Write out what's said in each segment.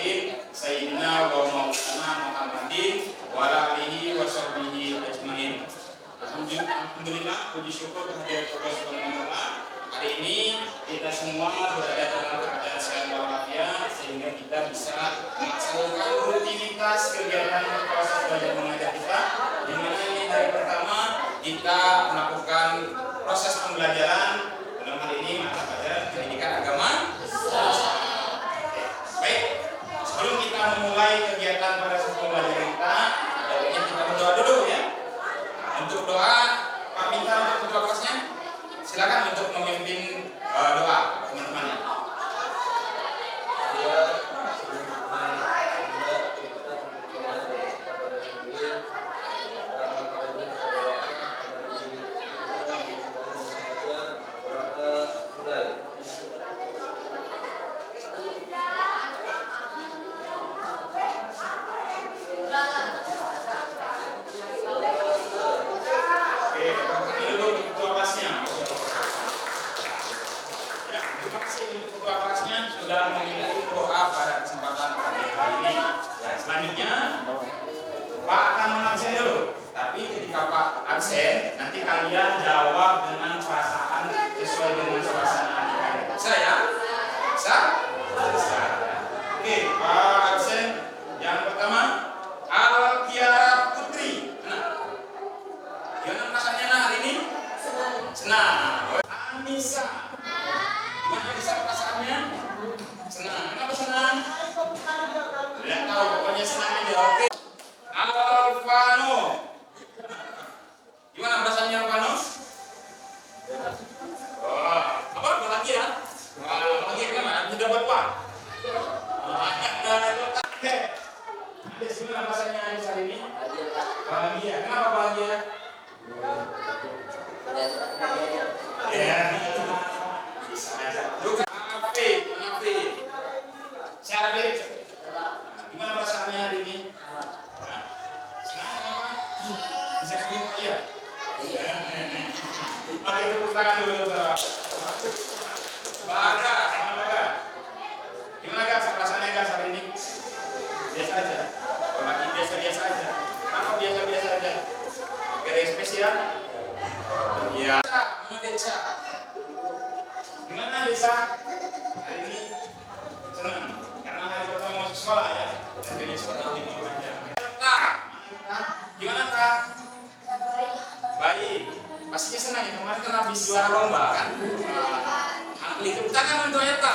mursalin sayyidina wa maulana Muhammadin wa ala alihi wa sahbihi ajmain. Alhamdulillah, puji syukur kehadirat Allah Subhanahu wa taala. Hari ini kita semua berada dalam keadaan sehat walafiat sehingga kita bisa melaksanakan rutinitas kegiatan proses belajar mengajar kita. Di mana ini hari pertama kita melakukan proses pembelajaran dalam hal ini mata pelajaran pendidikan agama. Baik, sebelum kita memulai kegiatan pada pembelajaran kita berdoa dulu ya. Untuk doa, Pak minta untuk ketua kelasnya, silakan untuk memimpin doa teman-teman. Sudah mengikuti doa pada kesempatan pagi hari ini. Ya, selanjutnya Pak akan mengabsen dulu. Tapi ketika Pak absen, nanti kalian jawab dengan perasaan sesuai dengan suasana hati. Bisa ya? Bisa? Bisa. Oke, Pak absen. Yang pertama, Al-Kiara Putri. Gimana perasaannya hari ini? Senang. Anissa. Gimana bisa perasaannya? Senang. Kenapa senang? Tidak tahu, pokoknya senang aja. Oke. Alvano. Gimana perasaannya Alvano? Oh, apa lagi ya? Lagi kenapa? Sudah dapat uang? Oke. Ada gimana perasaannya hari ini? Bahagia. Kenapa bahagia? Ya. Bisa aja. Secara lirik, gimana perasaannya hari ini? Senang apa? Bisa ketemu ya? Oke, tepuk tangan dulu. Baga, sama Baga. Gimana Kak, perasaannya Kak hari ini? Biasa aja. Lagi biasa-biasa aja. Apa biasa-biasa aja? Gak ada yang spesial? Iya. Desa. Gimana Desa? Hari ini senang. Hari pertama masuk sekolah ya, jadi sekolah di aja. Gimana Kak? Baik. Pastinya senang ya, kemarin kan habis juara lomba kan? Tepuk tangan untuk Eta.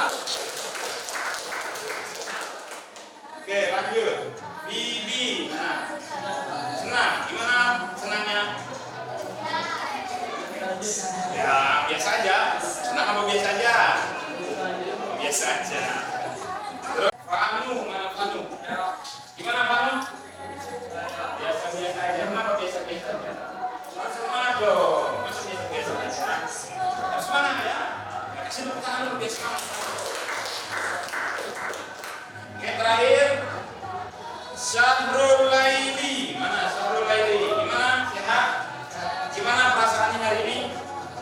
Oke, lanjut. Bibi. Senang. Gimana senangnya? Ya, biasa aja. Senang apa biasa aja? Biasa aja. Fanu, mana Fanu? Gimana Fanu? Biasa-biasa aja. Kenapa biasa-biasa aja? Harus semangat dong. Masa biasa-biasa aja? Harus semangat ya? Kasih tepuk tangan dulu biar semangat. Oke, terakhir Syahrul Laili. Mana Syahrul Laili? Gimana? Sehat? Gimana perasaannya hari ini?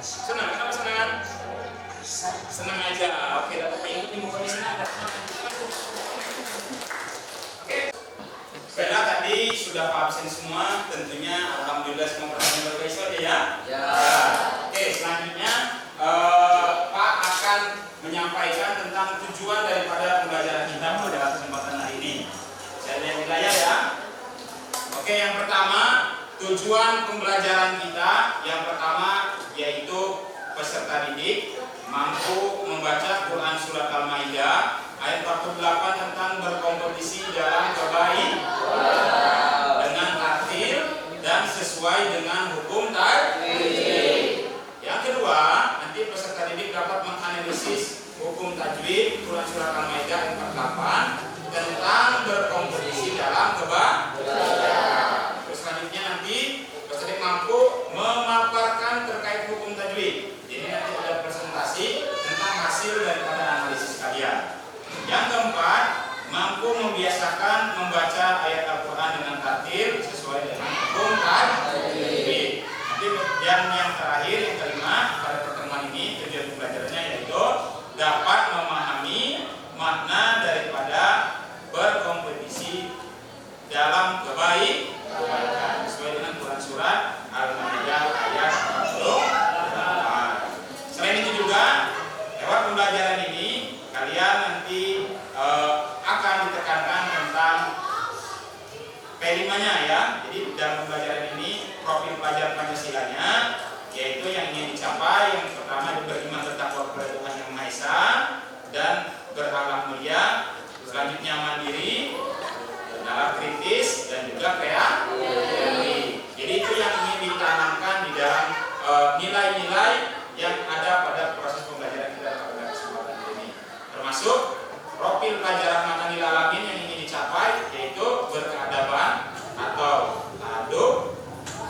Senang? Kenapa senang? Senang aja. Oke, dapat ini mukanya senang. Baiklah, tadi sudah Pak absen semua, tentunya alhamdulillah semua pertanyaan berbaik saja ya. Ya. Oke, selanjutnya Pak akan menyampaikan tentang tujuan daripada pembelajaran kita pada kesempatan hari ini. Saya lihat di layar ya. Oke, yang pertama tujuan pembelajaran kita yang pertama yaitu peserta didik mampu membaca Quran Surat Al-Maidah ayat 48 tentang berkompetisi dalam berbaik dengan tartil dan sesuai dengan hukum tajwid. Yang kedua, nanti peserta didik dapat menganalisis hukum tajwid Quran Surat Al-Maidah ayat 48 tentang berkompetisi dalam kebaikan. Terus selanjutnya nanti peserta didik mampu memaparkan terkait hukum tajwid. Jadi nanti ada presentasi tentang hasil daripada analisis kalian. Yang keempat, mampu membiasakan membaca ayat Al-Quran dengan tartil sesuai dengan hukum tajwid. Nanti yang terakhir, yang kelima pada pertemuan ini tujuan pembelajarannya yaitu dapat memahami makna daripada materi-nya ya. Jadi dalam pembelajaran ini profil pelajaran Pancasilanya yaitu yang ingin dicapai yang pertama beriman bertakwa kepada Tuhan Yang Maha Esa dan berakhlak mulia, selanjutnya mandiri, nalar kritis dan juga kreatif. Jadi itu yang ingin ditanamkan di dalam nilai-nilai yang ada pada proses pembelajaran kita pada kesempatan ini. Termasuk profil pelajaran mata nilai alamin yang ingin dicapai yaitu berkeadaban atau adab,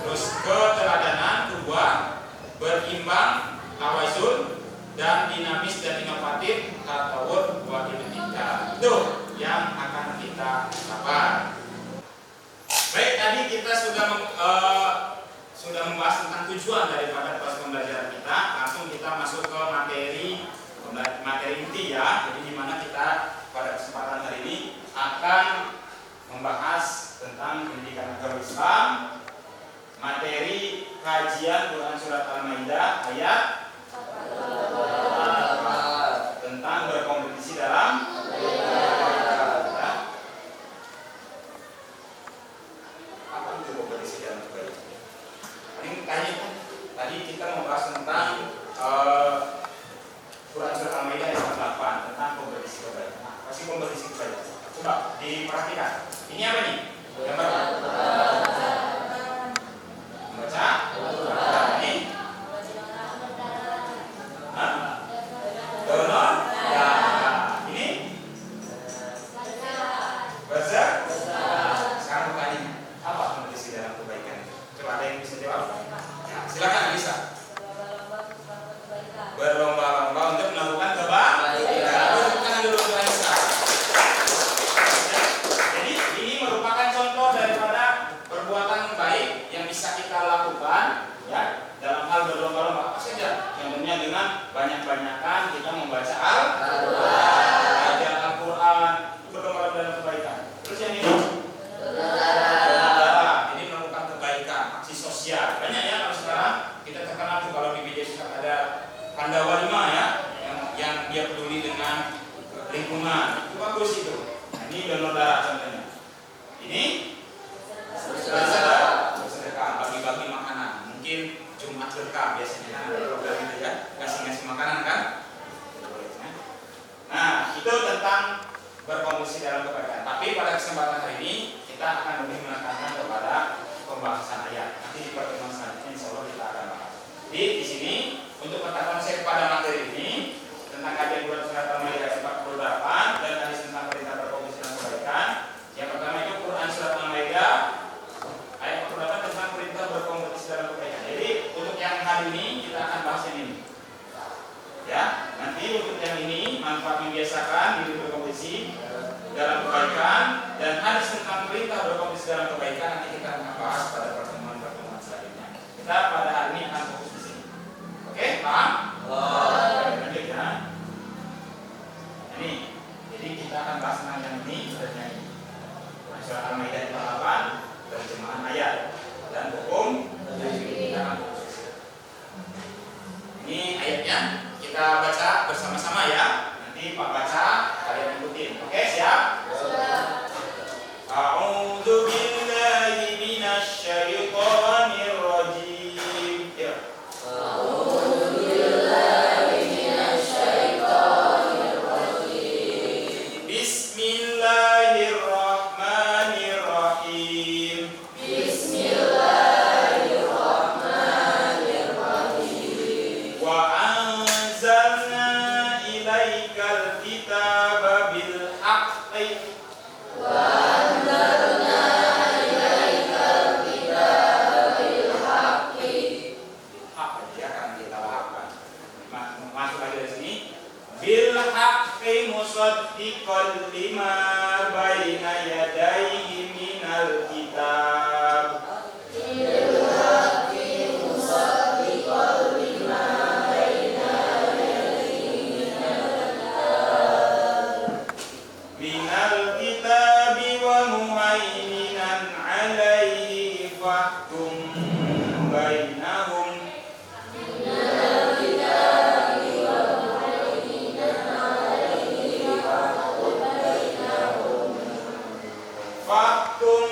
terus keteladanan dua, berimbang tawazun, dan dinamis dan inovatif tatawur wa ibtika. Itu yang akan kita capai. Baik, tadi kita sudah membahas tentang tujuan daripada proses pembelajaran kita. Langsung kita masuk ke materi inti ya. Jadi di mana kita pada kesempatan hari ini akan membahas tentang pendidikan agama Islam, materi kajian Quran surat Al-Maidah ayat tentang berkompetisi dalam apa itu kompetisi dalam kebaikan. Ini tadi kita membahas tentang Quran surat Al-Maidah ayat 8 tentang kompetisi kebaikan. Apa sih kompetisi kebaikan? Coba diperhatikan. Ini apa nih? Gambar apa? Membaca? Ini? Hah? Download? Ya. Ini? Baca? Sekarang bukannya apa kompetisi dalam kebaikan? Coba ada yang bisa jawab? Ya, silakan Alisa. Berlomba-lomba untuk melakukan kebaikan. Bukan dulu Alisa. Jadi ini merupakan contoh daripada perbuatan baik yang bisa kita lakukan ya dalam hal berlomba-lomba apa saja. Contohnya dengan banyak-banyakan kita membaca Al-Quran, belajar Al-Quran, berlomba-lomba dalam kebaikan. Terus yang ini ini melakukan kebaikan, aksi sosial. Banyak ya kalau sekarang kita terkenal tuh kalau di media sosial ada Pandawa 5 ya yang dia peduli dengan lingkungan. Itu bagus itu. Nah, ini donor darah contohnya. Ini bersedekah, bagi-bagi makanan. Mungkin Jumat berkah biasanya ada program itu ya, ngasih makanan kan. Nah, itu tentang berkompetisi dalam kebaikan. Tapi pada kesempatan hari ini kita akan lebih menekankan kepada pembahasan ayat. Nanti di pertemuan selanjutnya insya Allah kita akan bahas. Jadi di sini untuk peta konsep pada materi ini tentang kajian Quran surat Al-Maidah ayat 48 dan hadis tentang perintah berkompetisi dalam kebaikan. Yang pertama itu Quran surat Al-Maidah ayat 48 tentang perintah berkompetisi dalam kebaikan. Jadi untuk yang hari ini kita akan bahas yang ini. Ya, nanti untuk yang ini manfaat membiasakan diri berkompetisi dalam kebaikan dan hadis tentang perintah berkompetisi dalam kebaikan nanti kita akan bahas pada pertemuan selanjutnya. Kita pada hari ini akan fokus di sini. Oke, paham? Lanjut ya. Ini, jadi kita akan bahas tentang yang ini dan yang ini. Surat Al-Maidah 48 terjemahan ayat dan hukum. Kita akan fokus. Ini ayatnya kita baca bersama-sama ya. Nanti Pak baca, kalian ikutin. Oke, siap? A'udzu billahi minasy syaithanir rajim. Ya. Bismillahirrahmanirrahim. Wa anzalna ilaikal kitaba bil haqqi. Masuk lagi dari sini. Bil haqqi musaddiqan lima baina yadayhi minal kitab. Minal kitabi wa muhaiminan alaihi fahkum bainahum. Fahkum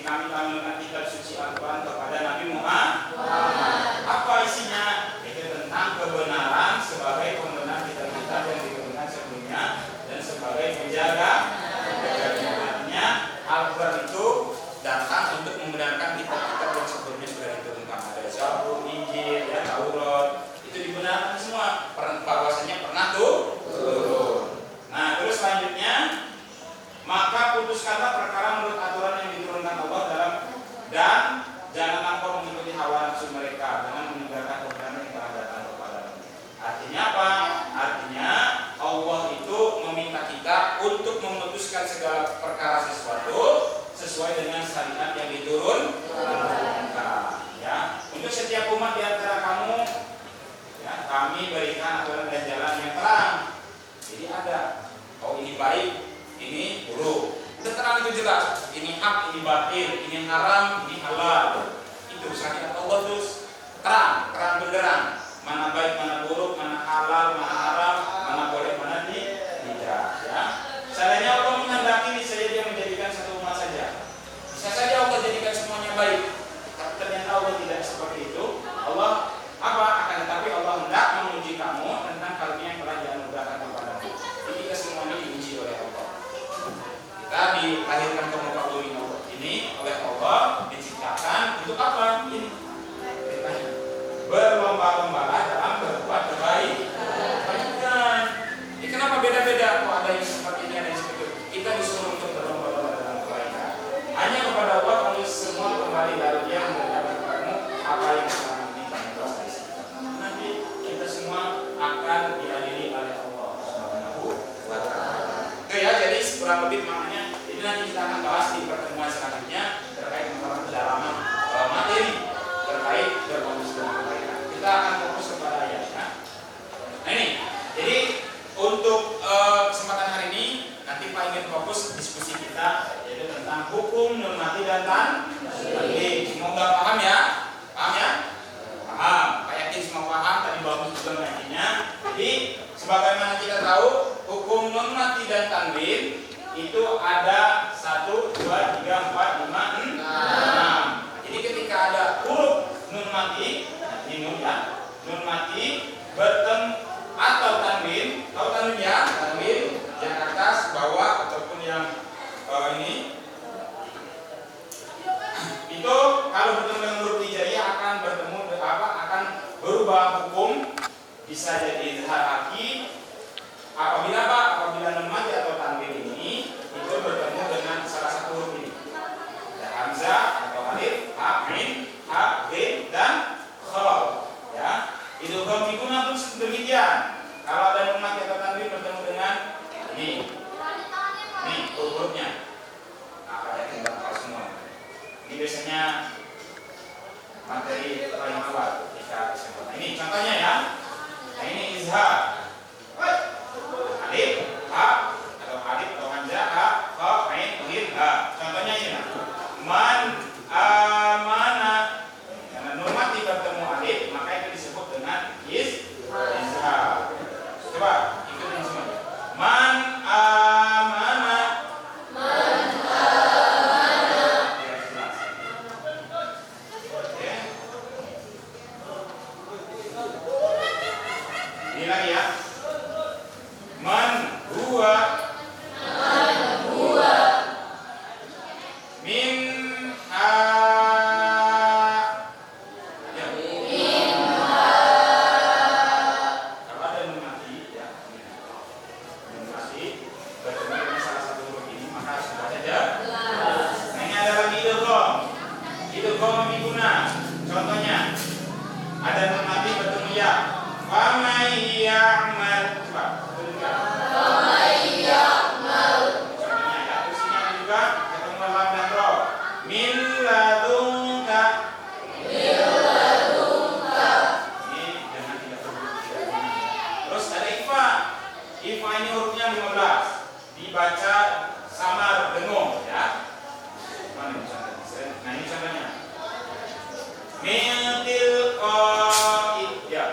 kami tampilkan kitab suci Al-Quran kepada Nabi Muhammad. Apa isinya? Itu tentang kebenaran sebagai pembenar kitab-kitab yang diturunkan sebelumnya dan sebagai penjaga. Artinya Al-Quran itu datang untuk membenarkan kitab-kitab yang sebelumnya sudah diturunkan. Ada Zabur, Injil, ya, Taurat. Itu dibenarkan semua. Bahwasanya pernah tuh turun. Nah, terus selanjutnya, maka putuskanlah perkara menurut aturan yang diturunkan Allah dalam, dan janganlah engkau mengikuti hawa nafsu mereka dengan meninggalkan kebenaran yang telah datang kepadamu. Artinya apa? Artinya Allah itu meminta kita untuk memutuskan segala perkara sesuatu sesuai dengan syariat yang diturunkan. Ya, untuk setiap umat di antara kamu, ya, kami berikan aturan dan jalan yang terang. Jadi ada, oh ini baik, ini buruk. Udah terang itu jelas. Ini hak, ini batil, ini haram, ini halal. Itu syariat Allah terus terang benderang. Mana baik, mana buruk, mana halal, mana haram, mana boleh, mana tidak. Ya. Seandainya Allah menghendaki niscaya Dia menjadikan satu umat saja. Bisa saja Allah jadikan semuanya baik. Tapi ternyata Allah tidak seperti itu. Allah apa? Akan tetapi Allah hendak menguji kamu tentang karunia yang telah dianugerahkan kepadamu. Jadi kesemuanya diuji oleh Allah. Kita dilahirkan ke muka bumi ini oleh Allah, diciptakan untuk apa? Ini berlomba-lombalah dalam berbuat kebaikan. Ini kenapa beda-beda? Kok ada yang seperti ini, ada yang seperti itu? Kita disuruh untuk berlomba-lomba dalam kebaikan. Hanya kepada Allah kamu semua kembali dari Dia memberikan kepadamu apa yang selama ini kami kuasai. Nanti kita semua akan diadili oleh Allah Subhanahu wa Ta'ala. Oke ya, jadi kurang lebih maknanya. Ini nanti kita akan bahas di pertemuan selanjutnya terkait dengan pendalaman materi terkait berkomunikasi dengan kebaikan. Kita akan fokus kepada ayatnya. Nah ini, jadi untuk kesempatan hari ini nanti Pak ingin fokus diskusi kita yaitu tentang hukum normatif dan tanwin. Semoga paham ya, paham ya, paham. Pak yakin semua paham. Tadi bagus juga mengajinya. Jadi sebagaimana kita tahu hukum normatif dan tanwin itu ada 1, 2, 3, 4, 5, 6. Jadi ketika ada huruf nun mati, nun ya, nun mati bertemu atau tanwin, atau tanwin ya, tanwin yang atas, bawah ataupun yang ini, itu kalau bertemu dengan huruf hijaiyah akan bertemu akan berubah hukum, bisa jadi izhar haki. Apabila apa? Apabila nun mati atau tanwin ini itu bertemu dengan salah satu huruf ini. Ada hamzah atau alif, ha, mim, ha, ghin dan kha. Ya. Itu digunakan pun demikian. Kalau ada nun mati atau tanwin bertemu dengan ini. Ini huruf-hurufnya. Nah, kayak kita tahu semua. Ini biasanya materi paling awal ketika disebut. Nah, ini contohnya ya. Nah, ini izhar. Alif, ha, atau alif atau hamzah, ha, kha, ain, ghin, ha. Contohnya ini nah. Man amana. Karena nun mati bertemu alif, maka itu disebut dengan izhar. Coba ikutin semua. Man amana. Man amana. Oke. Ini lagi ya. Man huwa min ha ya min ha. Kalau ada nun mati ya, nun mati bertemu dengan salah satu huruf ini maka harus dibaca jelas. Nah, ini ada lagi idgham diguna. Contohnya ada nun mati bertemu ya. Wa may ya'mal. Coba contohnya ya, terus ini ada juga ketemu lam dan ro. Min ladunka. Ini dengan tidak berhuruf. Terus ada ifa. Ifa ini hurufnya 15. Dibaca samar dengung ya. Mana ini contohnya? Nah, ini contohnya. Min tilqa'i ya.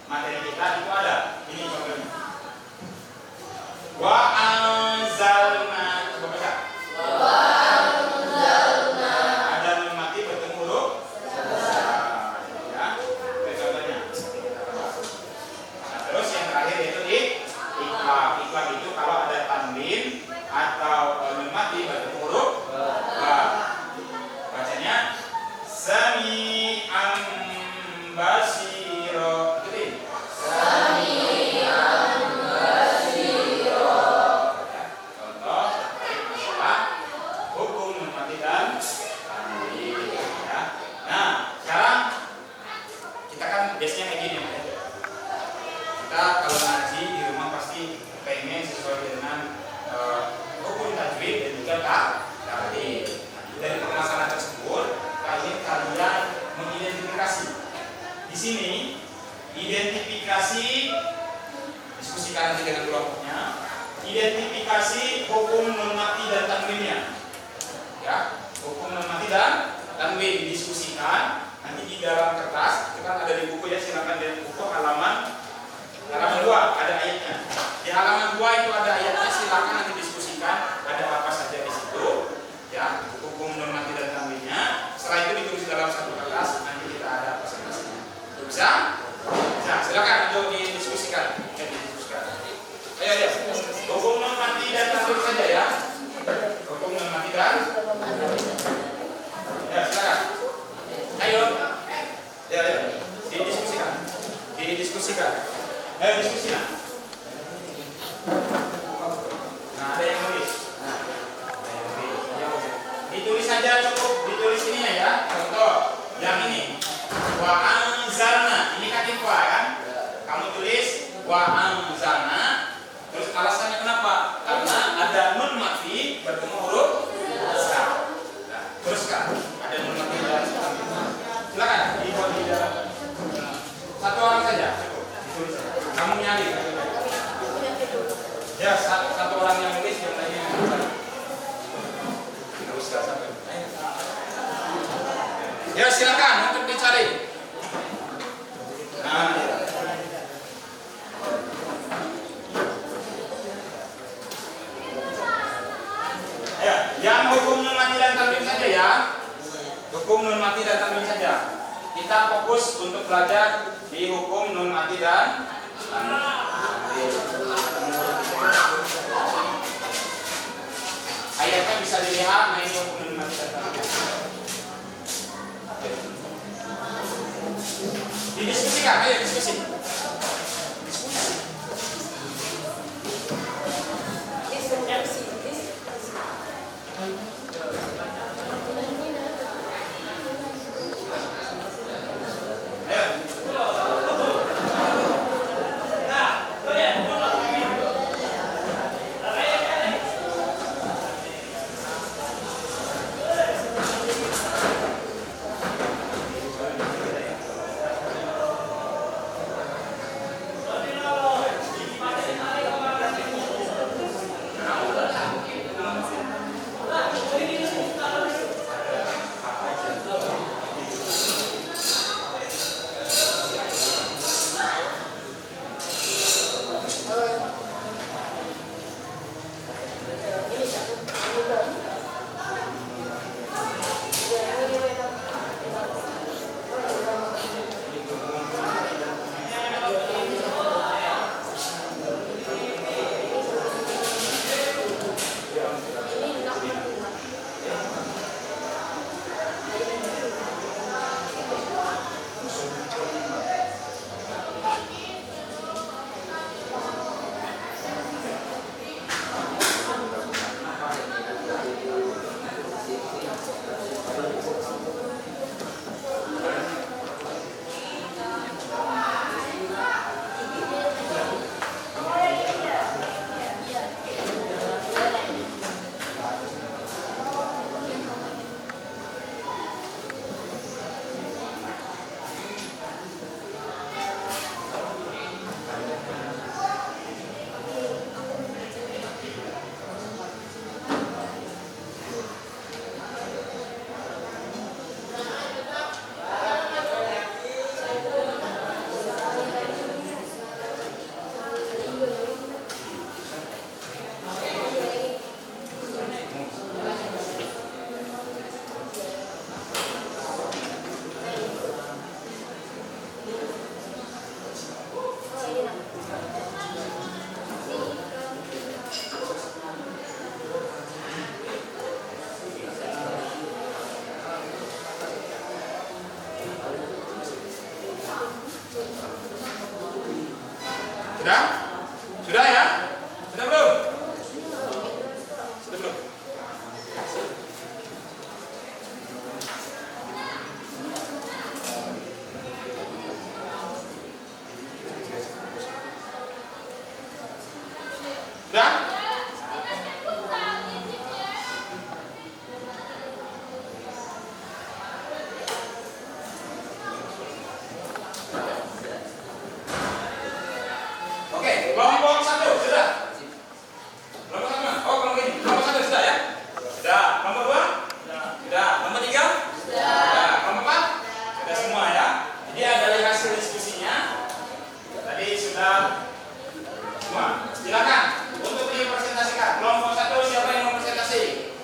Materi kita itu ada biasanya kayak gini. Kita kalau ngaji di rumah pasti pengen sesuai dengan hukum tajwid dan juga takrib. Dari permasalahan tersebut, kalian mengidentifikasi. Di sini identifikasi, diskusikan nanti dengan kelompoknya. Identifikasi hukum nun mati dan tanwinnya. Ya, hukum nun mati dan tanwin didiskusikan. Nanti di dalam kertas, itu kan ada di buku ya, silakan di buku halaman 2 ada ayatnya. Di halaman 2 itu ada ayatnya, silakan nanti diskusikan ada apa saja di situ. Ya, hukum nun mati dan tanwinnya. Setelah itu ditulis dalam satu kertas, nanti kita ada presentasinya. Bisa? Bisa, silakan untuk didiskusikan. Ayo. Hukum nun mati dan tanwin saja ya. Hukum nun mati dan ya, silakan. Ayo. Ya. Didiskusikan. Ayo diskusikan. Nah, ada yang nulis. Ditulis saja cukup, ditulis ininya ya. Contoh, yang ini. Wa anzalna. Ini kan info kan? Kamu tulis wa anzalna. Terus alasannya kenapa? Karena ada nun mati bertemu huruf sa. Nah, teruskan. Ada nun mati dan silakan dibuat di dalam. Satu orang saja cukup. Ditulis. Kamu nyari. Ya, satu orang yang nulis yang lainnya. Terus sampai. Ya, silakan untuk dicari. Nah, ya, yang hukum nun mati dan tanwin saja ya. Hukum nun mati dan tanwin saja. Kita fokus untuk belajar di hukum nun mati dan ayatnya bisa dilihat. Nah, ini hukum nun mati dan tanwin. Didiskusikan, ayo diskusi. Sudah? Sudah ya? Sudah belum? Sudah belum? Bisa semua. Silakan untuk dipresentasikan. Kelompok 1 siapa yang mau presentasi?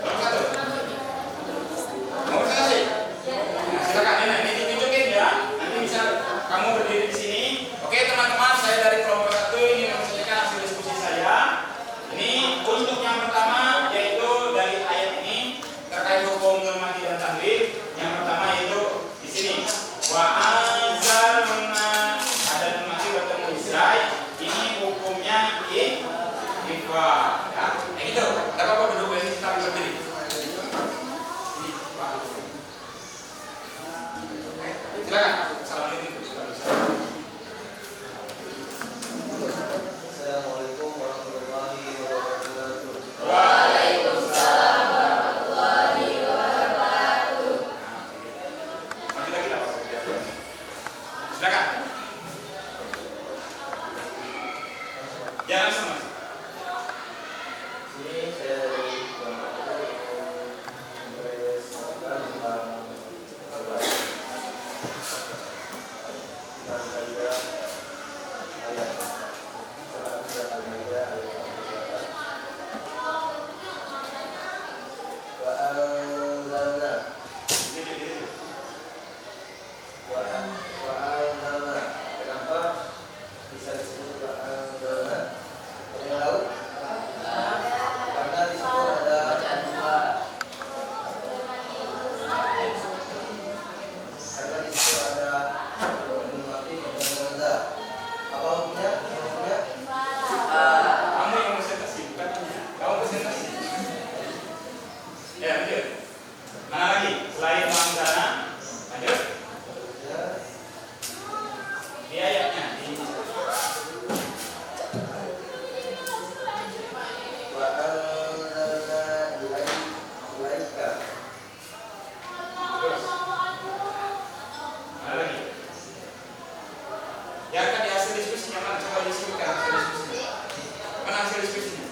Kelompok 1. Mau presentasi? Nah, silakan ini ditunjukin ya. Nanti bisa kamu berdiri di sini. Oke teman-teman, saya dari kelompok 1 ini mempresentasikan hasil diskusi saya. Ini untuk yang pertama yaitu dari ayat ini terkait hukum nun mati dan tanwin. Yang pertama yaitu di sini wa anzalna ada nun mati bertemu israi. Ini hukumnya ikhfa ya. Kayak gitu. Enggak apa-apa duduk ini kita berdiri. Silakan. Assalamualaikum. Assalamualaikum warahmatullahi wabarakatuh. Waalaikumsalam warahmatullahi wabarakatuh. Maju lagi lah. Silakan. Jangan sama. Ini saya dari kelompok mempresentasikan tentang kenapa bisa disebut wa'anzalna? Ada yang tahu? Karena di situ ada nun mati dan hamzah. Apa hukumnya? Hukumnya Kamu yang presentasi bukan kamu presentasi. Ya lanjut. Mana lagi selain Mamdana? Lanjut. ya, Di ayatnya di wa'anzalna ilaika. terus. Mana lagi? Ya kan di hasil diskusinya mana coba disebutkan hasil diskusinya. Mana hasil diskusinya?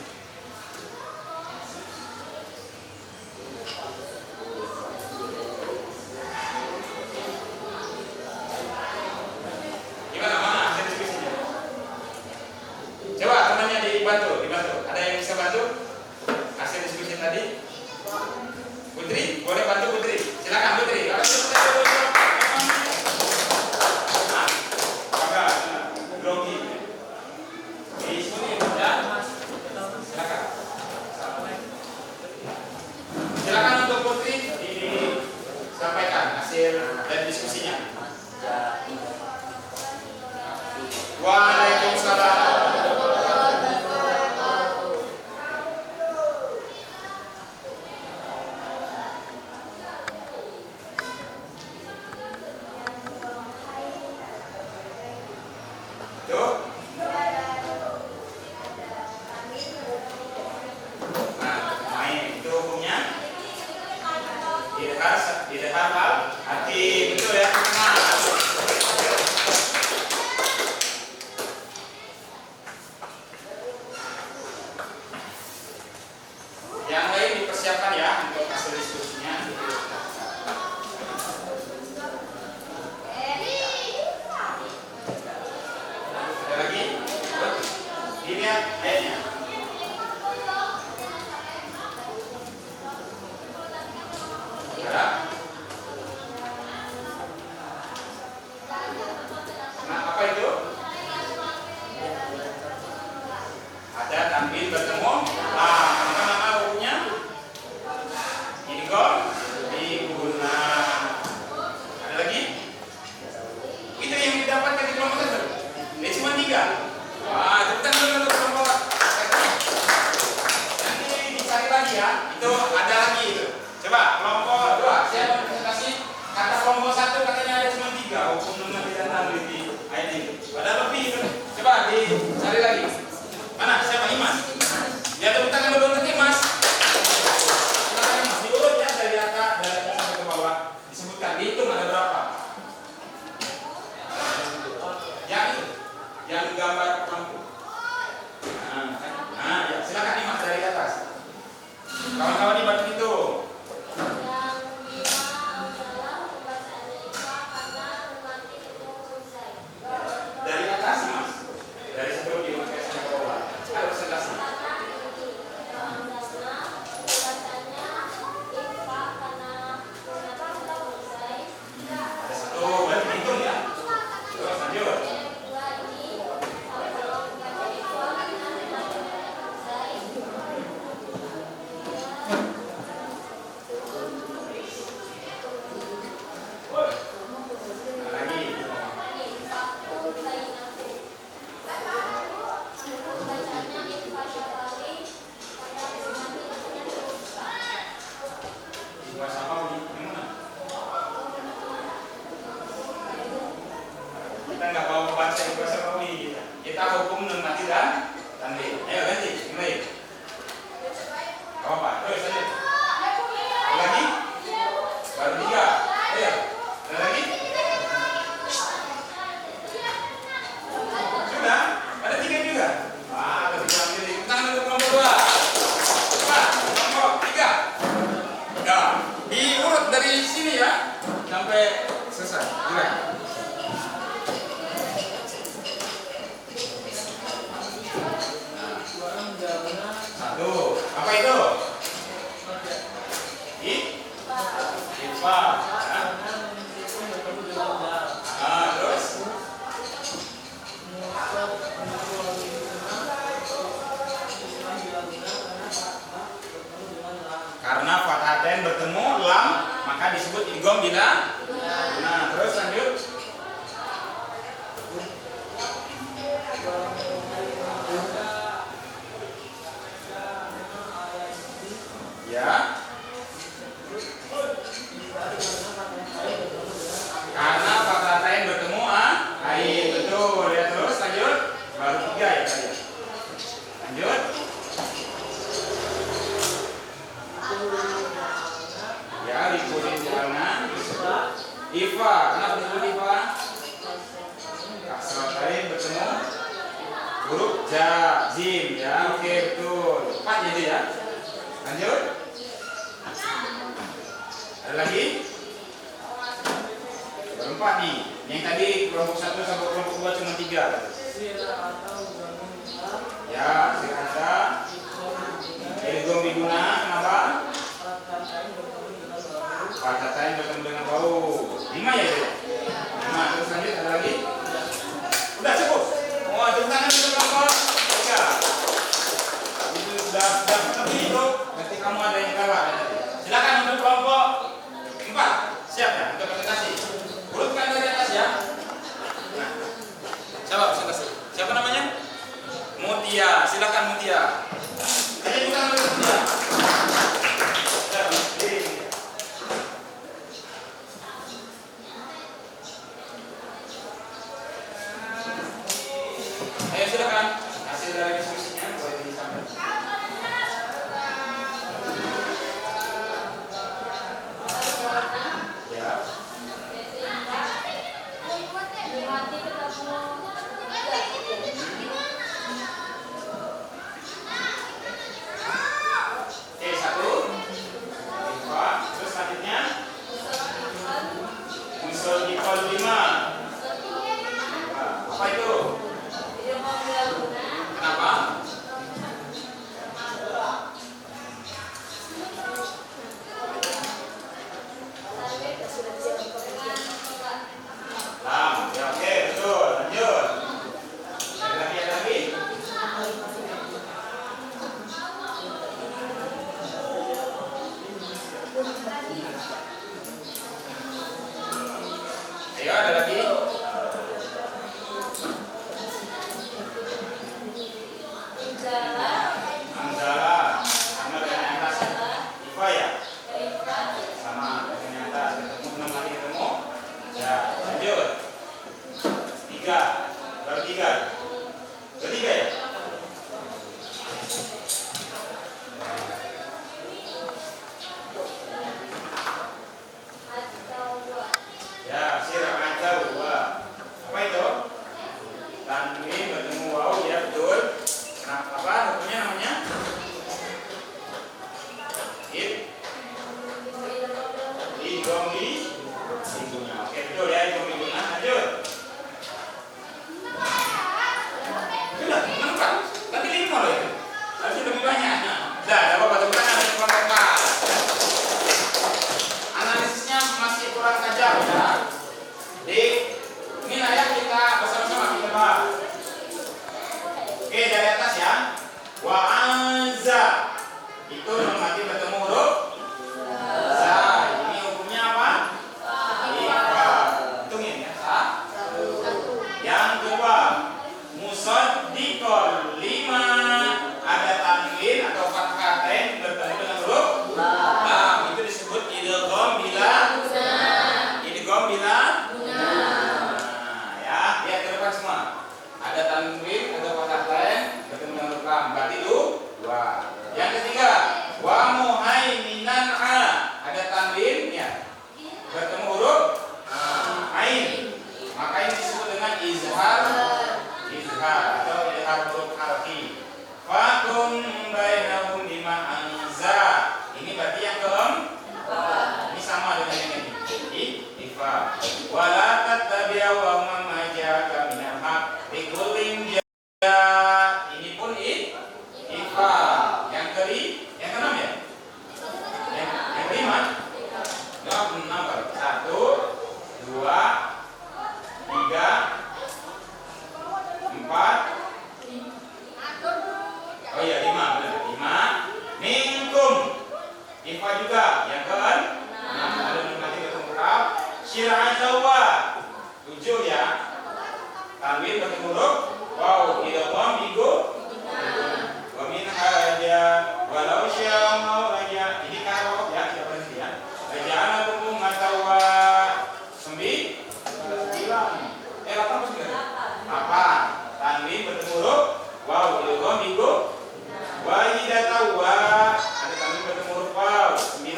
Gimana mana hasil diskusinya? Coba temannya dibantu. Ada yang bisa bantu? Hasil diskusi tadi? Putri, boleh bantu Putri? Silakan Putri. Kalau grogi. Silakan. Silakan untuk Putri disampaikan hasil dan diskusinya. Waalaikumsalam. Tuh. Nah, main itu hukumnya didehar hal hati betul ya. Nah, yang lain dipersiapkan ya untuk hasil diskusinya. Ada lagi? Dilihat ayatnya. Ada? Nah, apa itu? Ada tanwin bertemu. Ah, apa nama hukumnya? Idgham digunakan. Ada lagi? Itu yang didapatkan di kelompok satu. Ini cuma 3. Wah, tepukan dulu untuk kelompok. Nanti dicari lagi ya. Itu ada lagi itu. Coba kelompok 2. Saya mau presentasi. Kata kelompok 1 katanya ada cuma 3. Hukum nun mati dan tanwin di ayat ini. Padahal lebih itu. Coba dicari lagi. Mana? Siapa? Imas. Ya tepuk tangan dulu untuk Imas. Silakan Imas. Diurut ya dari atas sampai ke bawah. Disebutkan. Dihitung ada berapa. Yang itu. Yang gambar lampu. Nah, ya silakan Imas dari atas. Kawan-kawan dibantu itu. Dari atas Imas. mau baca bahasa Betawi. Kita hukum nun mati dan tanwin. Ayo ganti, mulai. Apa? Terus lanjut. Lagi? Baru 3. Ayo. Lagi? Sudah? Ada 3 juga? Wah, ada 3 ambil. Tangan untuk kelompok 2. Coba, kelompok 3. Ya, diurut dari sini ya sampai selesai. Gimana? Satu. Apa itu? IPA. Terus? Karena fathatain bertemu lam maka disebut idgham bila. Nah, terus lanjut. Ya. Karena fathatain bertemu ain, betul ya. Terus lanjut. Baru 3 ya tadi. Lanjut. Ya, liputin jalanan disebut IFA. Kenapa disebut IFA? Kasratain bertemu huruf jim ya. Oke, betul. 4 jadi ya. Lanjut. Ada lagi? Baru 4 nih. Yang tadi kelompok 1 sampai kelompok 2 cuma 3. Ya, silahkan. Idgham biguna, kenapa? Fathatain bertemu dengan bau. 5 ya, Bu? 5. Terus lanjut, ada lagi? Udah cukup. Oh, tepuk tangan untuk kelompok 3. Itu sudah seperti itu. Nanti kamu ada yang kalah. Silakan untuk kelompok 4. Siap ya untuk presentasi. Urutkan dari atas ya. Nah, siapa presentasi? Siapa namanya? Mutia. Silakan Mutia. Ayo bukan Mutia. Ayo silakan. Hasil dari diskusinya boleh disampaikan. Ya. Oke, 1. IFA. Terus selanjutnya unsur dikol 5. Apa itu? Kenapa? Lam. Ya, oke, betul. Lanjut. Ada lagi, ada lagi? Ayo, ada lagi? Hamzalah. Sama dengan yang atas. IFA ya? Sama dengan yang atas. Ketemu 6 kali ketemu. Ya, lanjut. 3. Baru 3. Baru 3 ya? Ya, sirah aja 2. Apa itu? Tanwin bertemu waw, ya betul. Nah, apa hukumnya namanya? Idgham biguna. Oke, betul ya, idgham biguna. Lanjut. Sudah, 6 kan? Tadi 5 loh itu. Harusnya lebih banyak. Sudah, ada apa-apa? Tepuk tangan untuk kelompok. Analisisnya masih kurang tajam ya. Di ini layak kita bersama-sama kita bahas. Oke, dari atas ya. Wa anza. Itu mati bertemu huruf za. Ini hukumnya apa? IFA. Hitungin ya. 1. Yang kedua, musaddiqol 5. Ada tanwin atau fathatain bertemu dengan huruf lam. Itu disebut idgham bila. Idgham bila. Nah, ya, lihat ke depan tanwin bertemu huruf waw. Idgham minggu. Wa min haja walau syamau raja. Ini kalau ya kita berhenti ya. Raja'alakum matawa 8. Tanwin bertemu huruf waw. Idgham minggu. Wa idatawa ada tanwin bertemu huruf waw 9.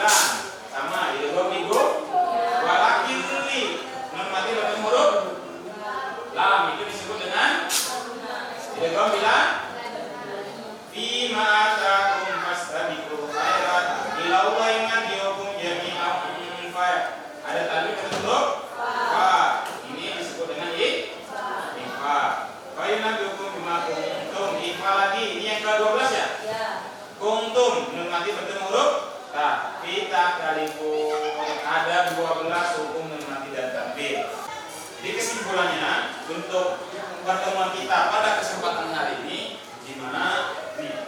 Sama idgham minggu. Walakin li nun mati bertemu huruf lam, itu disebut dengan idgham bila fi ma atakum fastabiqul khairat ila Allahi marji'ukum jami'an fa. Ada tanwin bertemu huruf fa, ini disebut dengan ifa. Fa yunabbiukum bima kuntum. Ifa lagi, ini yang ke-12 ya? Kuntum nun mati bertemu huruf ta. Kita kalipun ada 12 hukum nun mati dan tanwin. Jadi kesimpulannya untuk pertemuan kita pada kesempatan hari ini di mana nih,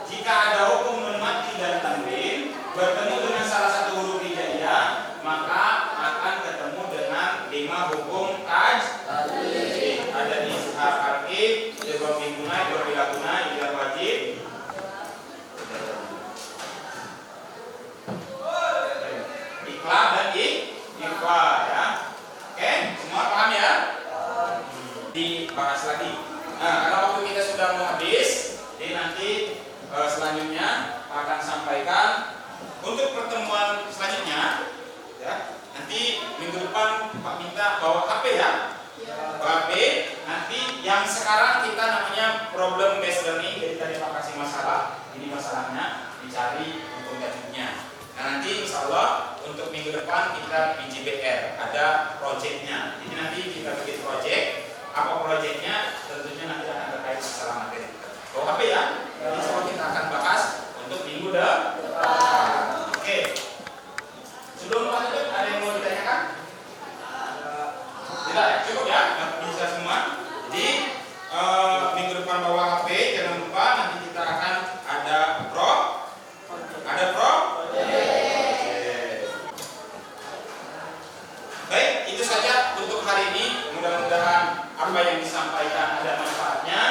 jika ada hukum nun mati dan tanwin bertemu dengan salah satu huruf hijaiyah, maka akan ketemu dengan 5 hukum tajwid. Ada izhar harfi, idgham biguna, idgham bilaguna, idgham wajib, iqlab dan ikhfa ya. Oke, semua paham ya? Dibahas lagi. Nah, karena waktu kita sudah mau habis, jadi nanti selanjutnya akan sampaikan untuk pertemuan selanjutnya ya. Nanti minggu depan Pak minta bawa HP ya. Bawa HP. Nanti yang sekarang kita namanya problem based learning. Jadi tadi Pak kasih masalah. Ini masalahnya dicari hukum tajwidnya. Nah, nanti insya Allah untuk minggu depan kita PJBR ada proyeknya. Jadi nanti kita bikin proyek. Apa proyeknya? Tentunya nanti akan terkait masalah materi. Bawa HP ya. Jadi semua kita akan bahas untuk minggu depan. Oke. Sebelum lanjut ada yang mau ditanyakan? Tidak ya? Cukup ya? Bisa semua. Jadi minggu depan bawa HP. Jangan lupa nanti kita akan ada Baik, itu saja untuk hari ini. Mudah-mudahan apa yang disampaikan ada manfaatnya.